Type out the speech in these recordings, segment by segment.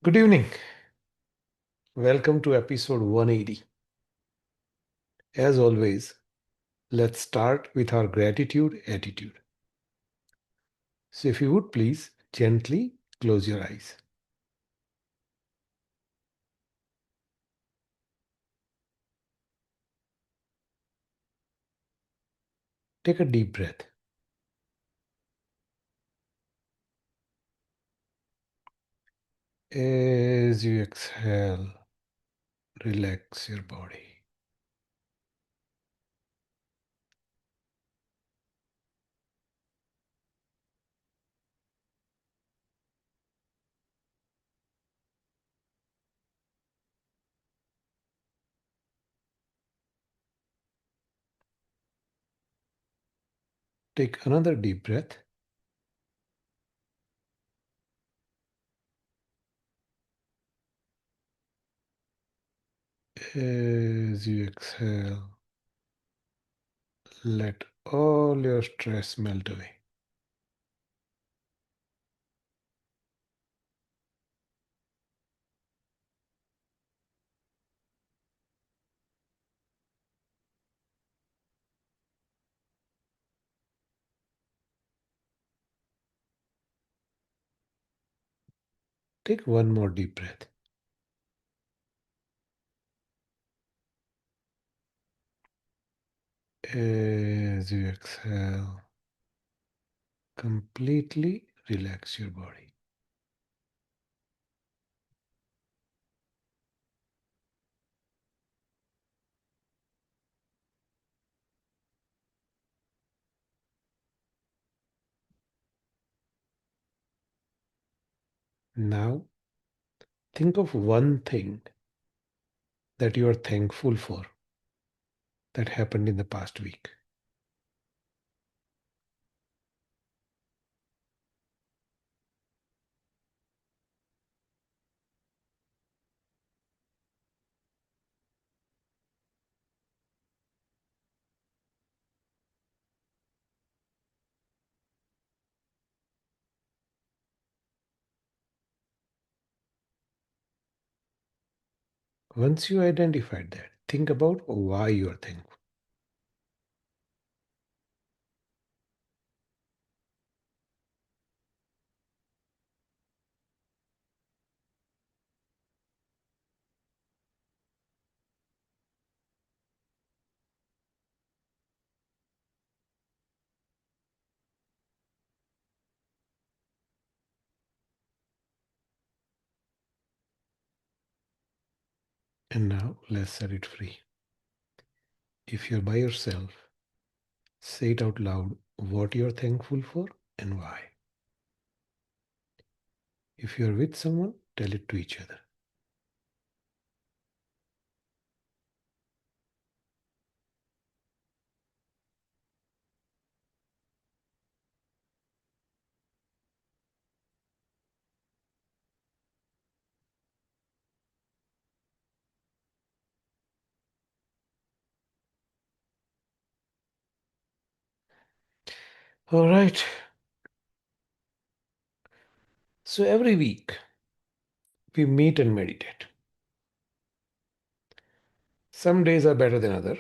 Good evening. Welcome to episode 180. As always, let's start with our gratitude attitude. So, if you would please gently close your eyes. Take a deep breath. As you exhale, relax your body. Take another deep breath. As you exhale, let all your stress melt away. Take one more deep breath. As you exhale, completely relax your body. Now, think of one thing that you are thankful for that happened in the past week. Once you identified that, think about why you are thankful. And now let's set it free. If you're by yourself, say it out loud what you're thankful for and why. If you're with someone, tell it to each other. All right. So every week we meet and meditate. Some days are better than others,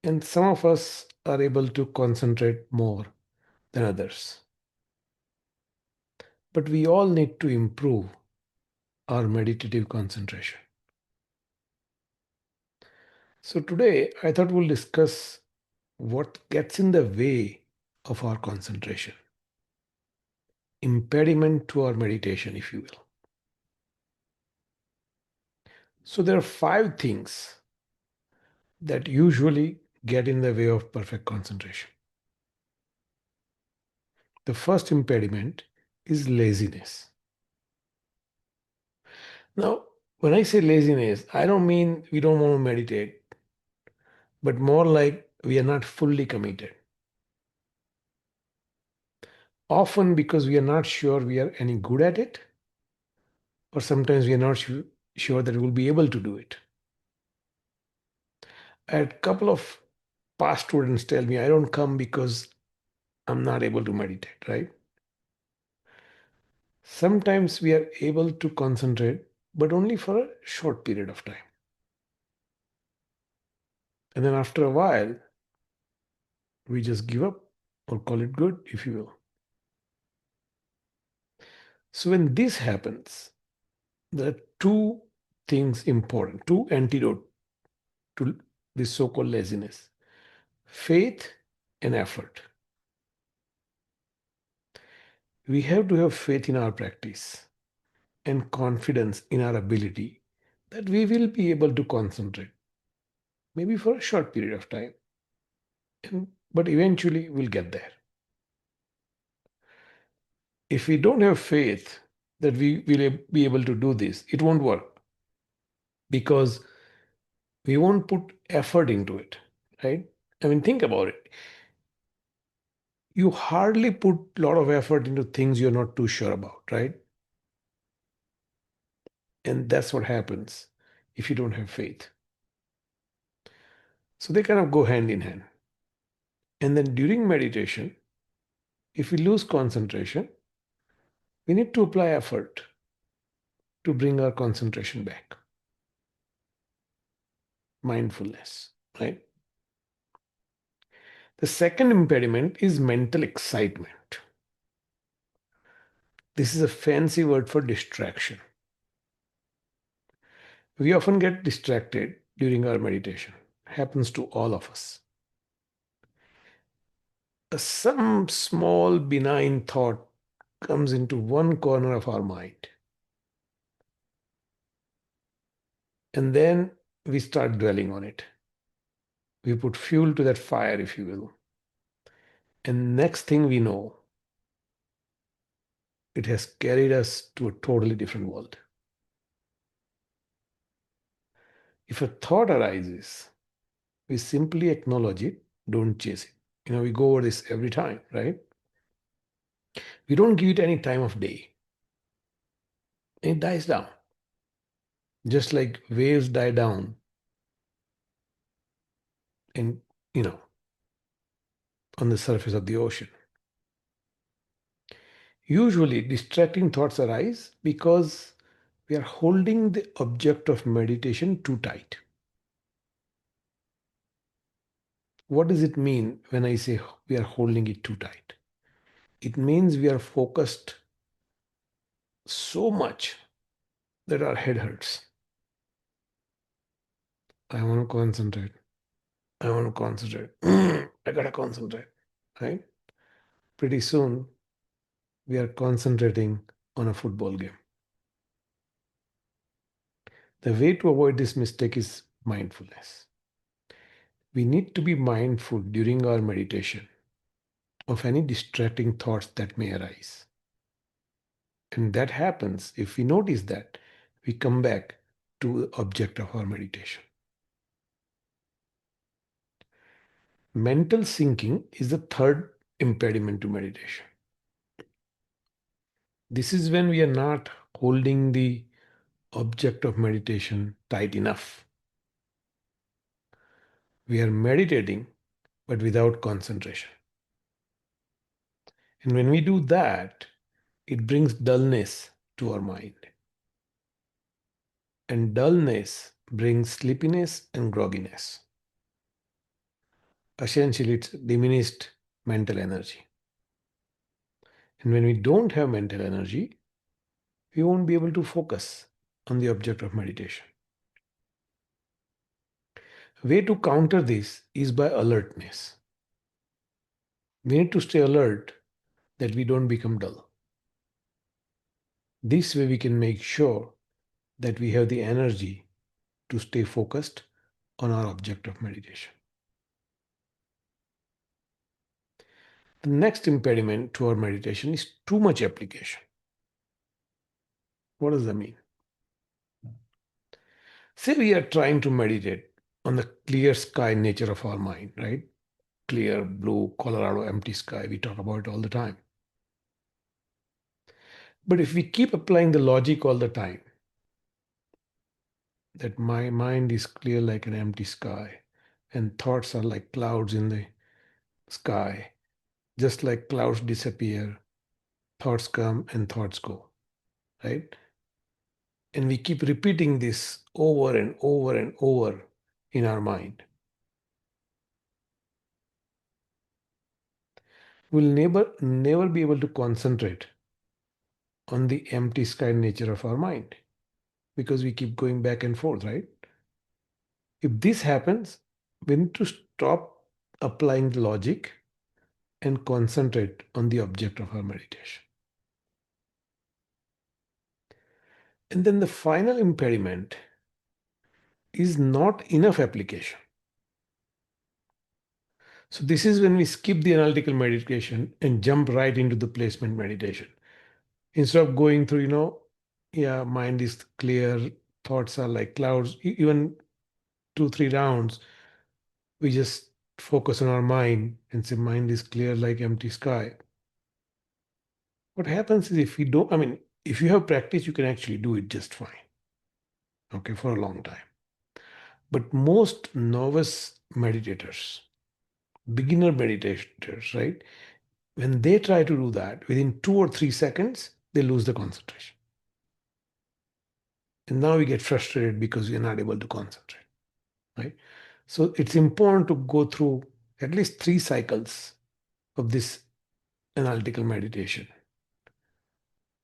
and some of us are able to concentrate more than others. But we all need to improve our meditative concentration. So today I thought we'll discuss what gets in the way of our concentration, impediment to our meditation, if you will. So there are five things that usually get in the way of perfect concentration. The first impediment is laziness. Now, when I say laziness, I don't mean we don't want to meditate, but more like we are not fully committed. Often because we are not sure we are any good at it, or sometimes we are not sure that we will be able to do it. I had a couple of past students tell me I don't come because I'm not able to meditate, right? Sometimes we are able to concentrate, but only for a short period of time. And then after a while, we just give up or call it good, if you will. So when this happens, there are two things important, two antidote to this so-called laziness: faith and effort. We have to have faith in our practice and confidence in our ability that we will be able to concentrate, maybe for a short period of time, but eventually we'll get there. If we don't have faith that we will be able to do this, it won't work because we won't put effort into it, right? I mean, think about it. You hardly put a lot of effort into things you're not too sure about, right? And that's what happens if you don't have faith. So they kind of go hand in hand. And then during meditation, if we lose concentration, we need to apply effort to bring our concentration back. Mindfulness, right? The second impediment is mental excitement. This is a fancy word for distraction. We often get distracted during our meditation. Happens to all of us. Some small benign thought comes into one corner of our mind. And then we start dwelling on it. We put fuel to that fire, if you will. And next thing we know, it has carried us to a totally different world. If a thought arises, we simply acknowledge it, don't chase it. We go over this every time, right? We don't give it any time of day. It dies down. Just like waves die down in, you know, on the surface of the ocean. Usually, distracting thoughts arise because we are holding the object of meditation too tight. What does it mean when I say we are holding it too tight? It means we are focused so much that our head hurts. I want to concentrate. I want to concentrate. I gotta concentrate. Right? Pretty soon, we are concentrating on a football game. The way to avoid this mistake is mindfulness. We need to be mindful during our meditation of any distracting thoughts that may arise. And that happens if we notice that we come back to the object of our meditation. Mental sinking is the third impediment to meditation. This is when we are not holding the object of meditation tight enough. We are meditating, but without concentration. And when we do that, it brings dullness to our mind. And dullness brings sleepiness and grogginess. Essentially, it's diminished mental energy. And when we don't have mental energy, we won't be able to focus on the object of meditation. A way to counter this is by alertness. We need to stay alert that we don't become dull. This way, we can make sure that we have the energy to stay focused on our object of meditation. The next impediment to our meditation is too much application. What does that mean? Say we are trying to meditate on the clear sky nature of our mind, right? Clear blue Colorado empty sky. We talk about it all the time. But if we keep applying the logic all the time, that my mind is clear like an empty sky, and thoughts are like clouds in the sky, just like clouds disappear, thoughts come and thoughts go. right? And we keep repeating this over and over and over in our mind. We'll never be able to concentrate on the empty sky nature of our mind because we keep going back and forth, right? If this happens, we need to stop applying the logic and concentrate on the object of our meditation. And then the final impediment is not enough application. So this is when we skip the analytical meditation and jump right into the placement meditation. Instead of going through, yeah, mind is clear, thoughts are like clouds, even 2, 3 rounds, we just focus on our mind and say mind is clear like empty sky. What happens is if we don't, I mean, if you have practice, you can actually do it just fine, okay, for a long time. But most novice meditators, beginner meditators, right, when they try to do that, within 2 or 3 seconds, they lose the concentration. And now we get frustrated because we are not able to concentrate, right? So it's important to go through at least 3 cycles of this analytical meditation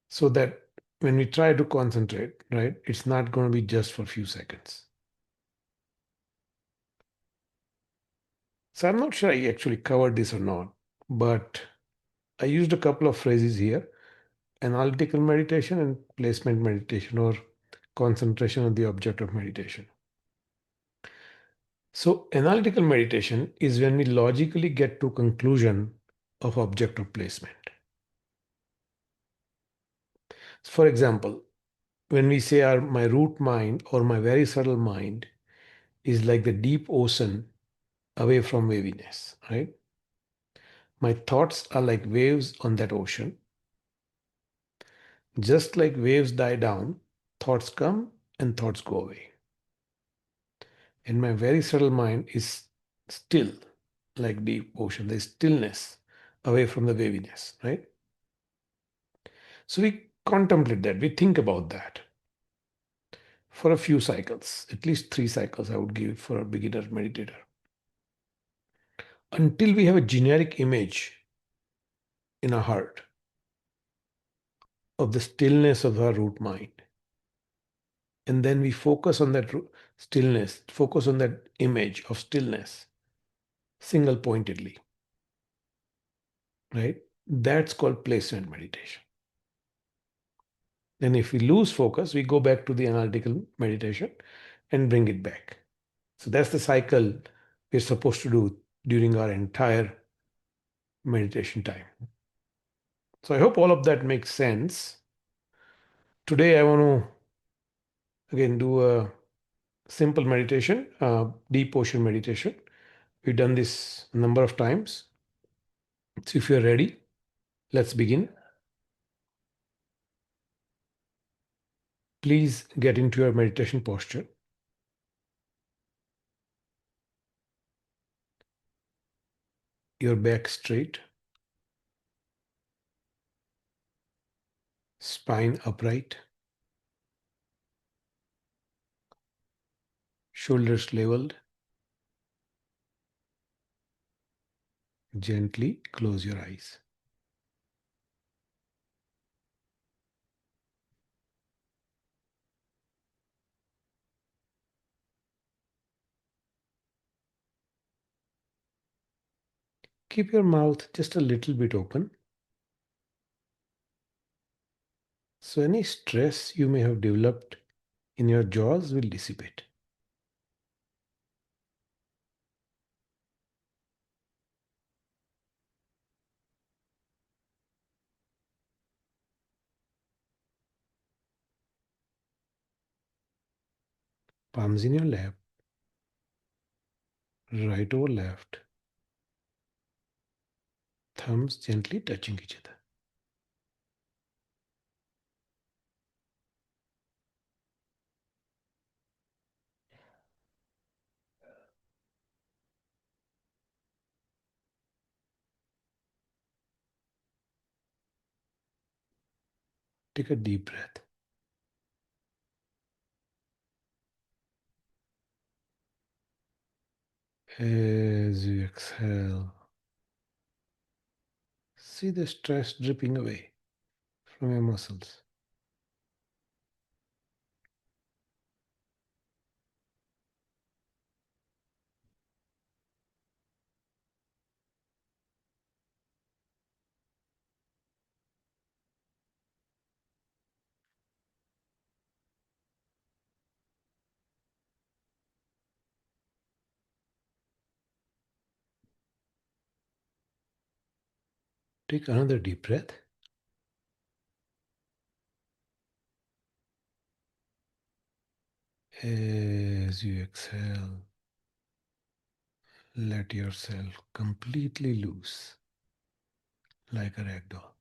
so that when we try to concentrate, right, it's not going to be just for a few seconds. So I'm not sure I actually covered this or not, but I used a couple of phrases here: analytical meditation and placement meditation, or concentration on the object of meditation. So analytical meditation is when we logically get to conclusion of object of placement. For example, when we say my root mind or my very subtle mind is like the deep ocean away from waviness, right? My thoughts are like waves on that ocean. Just like waves die down, thoughts come and thoughts go away. And my very subtle mind is still like deep ocean. There's stillness away from the waviness, right? So we contemplate that, we think about that for a few cycles, at least 3 cycles I would give for a beginner meditator, until we have a generic image in our heart of the stillness of our root mind. And then we focus on that stillness, focus on that image of stillness single pointedly, right? That's called placement meditation. Then if we lose focus, we go back to the analytical meditation and bring it back. So that's the cycle we're supposed to do during our entire meditation time. So I hope all of that makes sense. Today I want to again do a simple meditation, deep ocean meditation. We've done this a number of times. So if you're ready, let's begin. Please get into your meditation posture. Your back straight, spine upright, shoulders leveled. Gently close your eyes. Keep your mouth just a little bit open, so any stress you may have developed in your jaws will dissipate. Palms in your lap, right over left, thumbs gently touching each other. Take a deep breath. As you exhale, see the stress dripping away from your muscles. Take another deep breath. As you exhale, let yourself completely loose like a rag doll.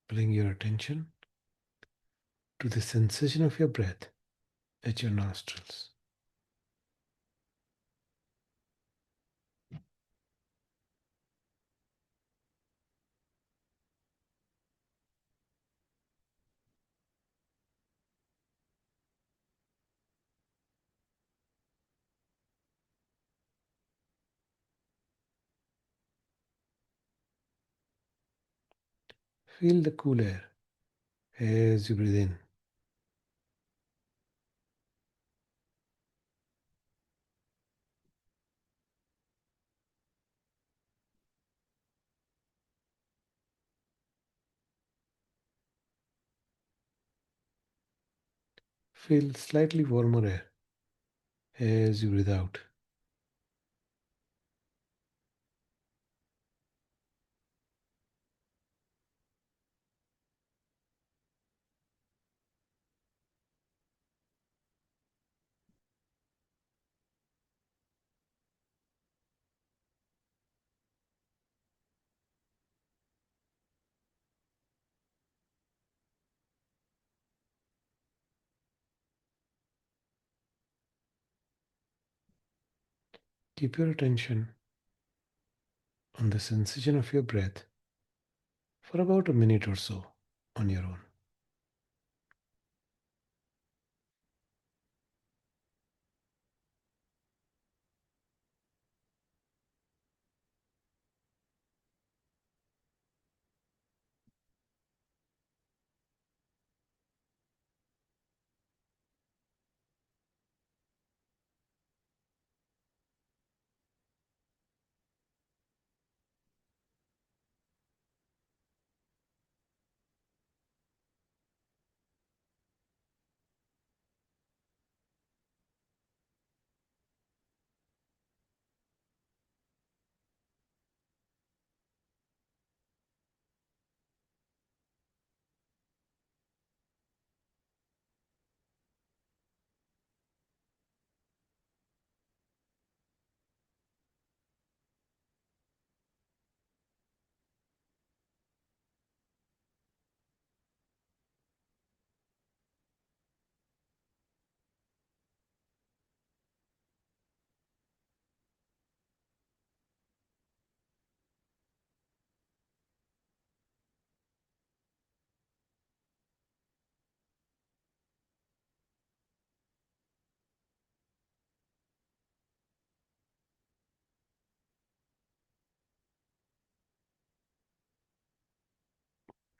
Bring your attention to the sensation of your breath at your nostrils. Feel the cool air as you breathe in. Feel slightly warmer air as you breathe out. Keep your attention on the sensation of your breath for about a minute or so on your own.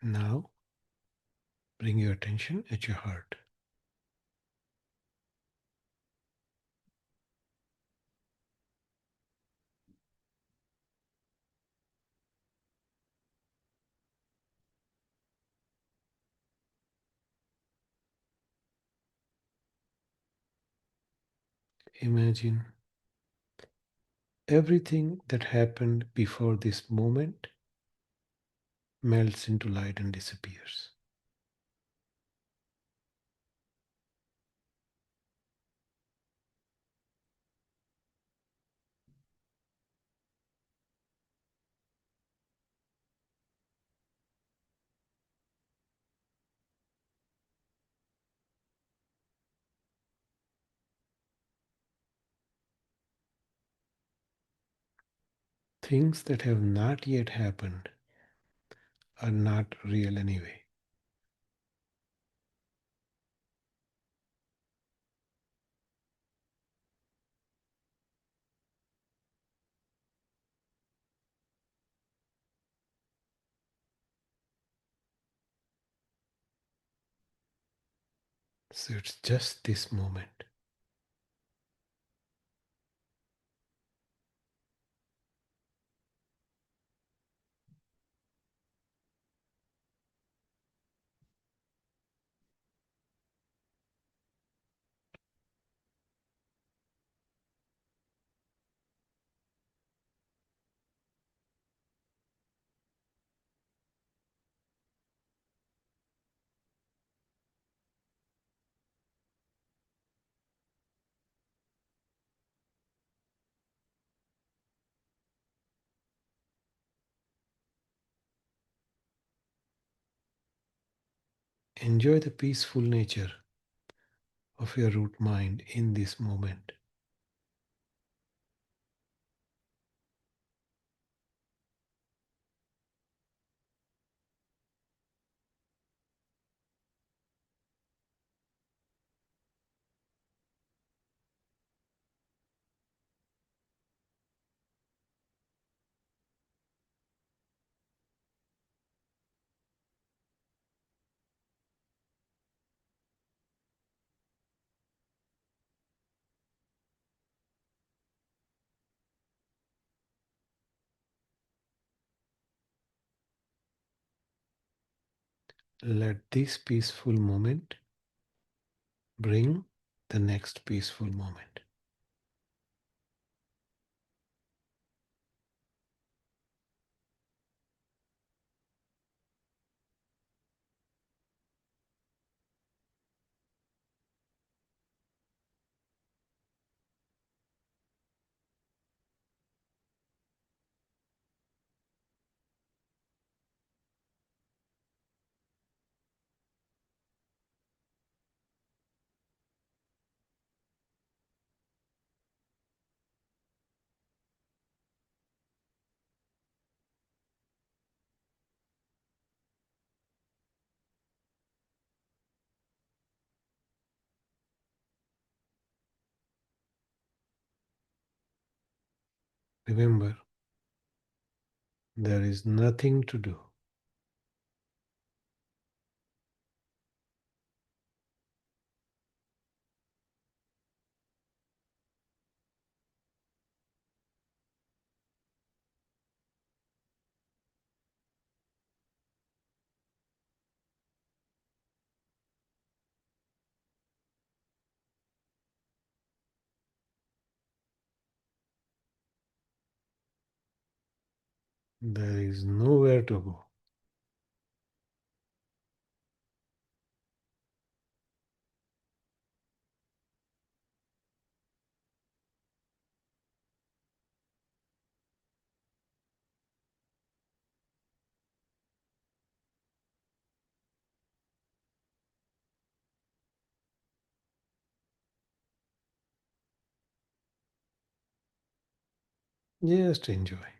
Now, bring your attention at your heart. Imagine everything that happened before this moment melts into light and disappears. Things that have not yet happened are not real anyway. So it's just this moment. Enjoy the peaceful nature of your root mind in this moment. Let this peaceful moment bring the next peaceful moment. Remember, there is nothing to do. There is nowhere to go. Just enjoy.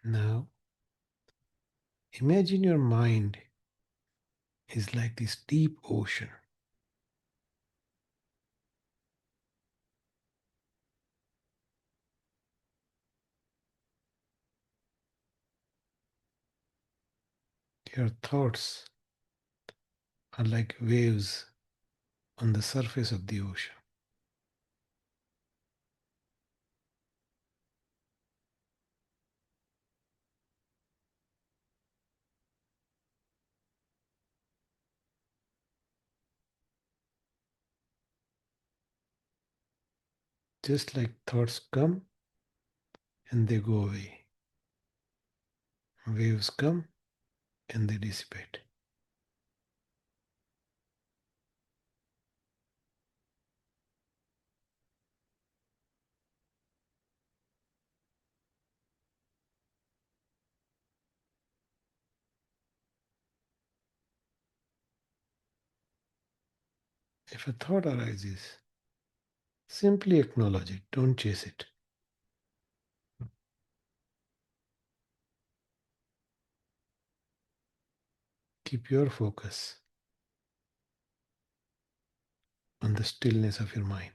Now, imagine your mind is like this deep ocean. Your thoughts are like waves on the surface of the ocean. just like thoughts come and they go away. Waves come and they dissipate. If a thought arises, simply acknowledge it, don't chase it. Keep your focus on the stillness of your mind.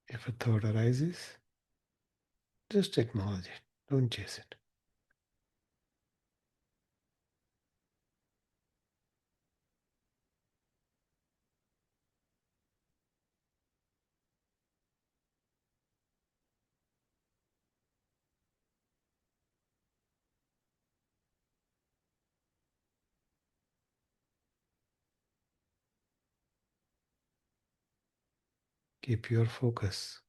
If a thought arises, just acknowledge it, don't chase it. Keep your focus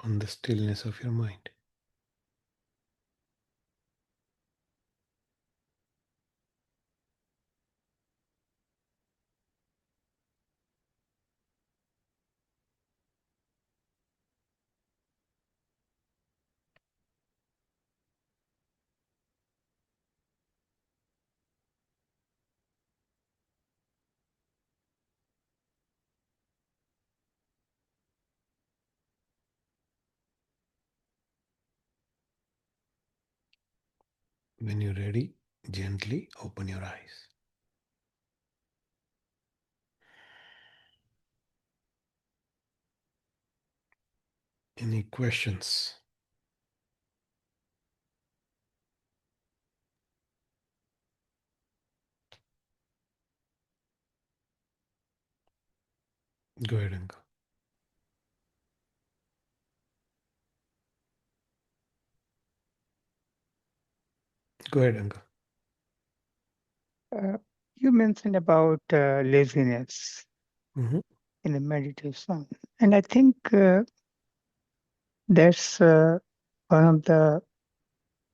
on the stillness of your mind. When you're ready, gently open your eyes. Any questions? Go ahead and go. Go ahead and go. Uh, you mentioned about laziness Mhm. in the meditation, and I think that's one of the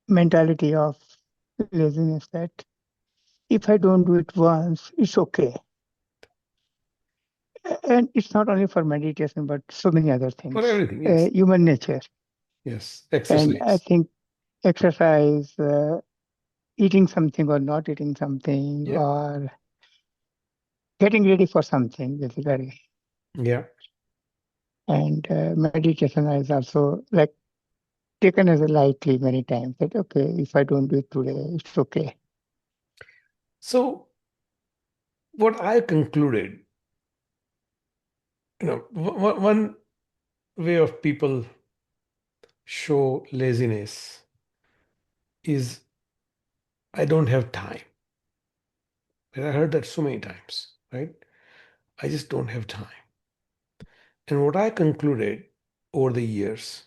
mentality of laziness that if I don't do it once, it's okay. And it's not only for meditation, but so many other For things. everything, yes. Human nature, Yes. and I Exercise. think exercise, eating something or not eating something, Yeah. or getting ready for something, basically. Yeah. And meditation is also like taken as a lightly many times that okay, if I don't do it today, it's okay. So what I concluded, one way of people show laziness is I don't have time. And I heard that so many times, right? I just don't have time. And what I concluded over the years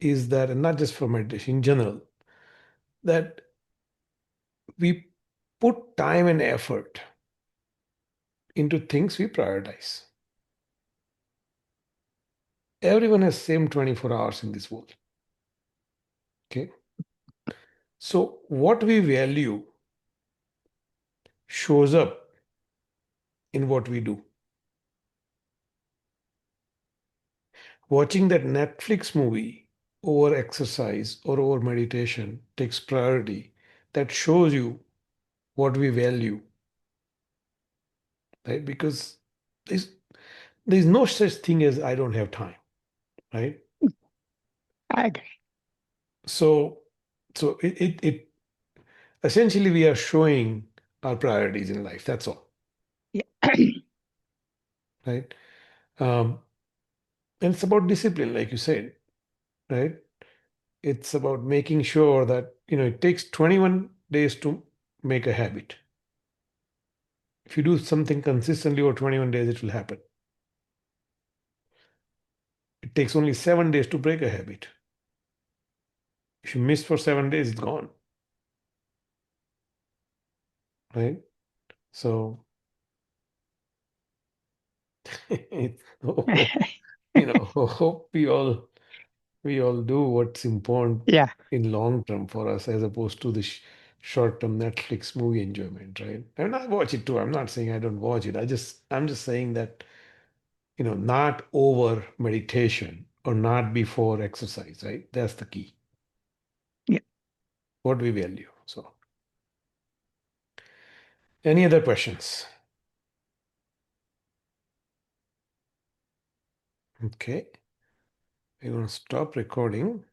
is that, and not just for meditation in general, that we put time and effort into things we prioritize. Everyone has same 24 hours in this world. Okay. So, what we value shows up in what we do. Watching that Netflix movie over exercise or over meditation takes priority. That shows you what we value, right? Because there's, there's no such thing as I don't have time, right? I agree. So, so it essentially we are showing our priorities in life. That's all, Yeah. right? Um, and it's about discipline, like you said, right? It's about making sure that, it takes 21 days to make a habit. If you do something consistently over 21 days, it will happen. It takes only 7 days to break a habit. If you miss for 7 days, it's gone, right? So, oh, hope we all do what's important Yeah. in long term for us as opposed to the short term Netflix movie enjoyment, right? And I watch it too. I'm not saying I don't watch it. I'm just saying that, not over meditation or not before exercise, right? That's the key. Yeah. What we value. So, any other questions? Okay, we're going to stop recording.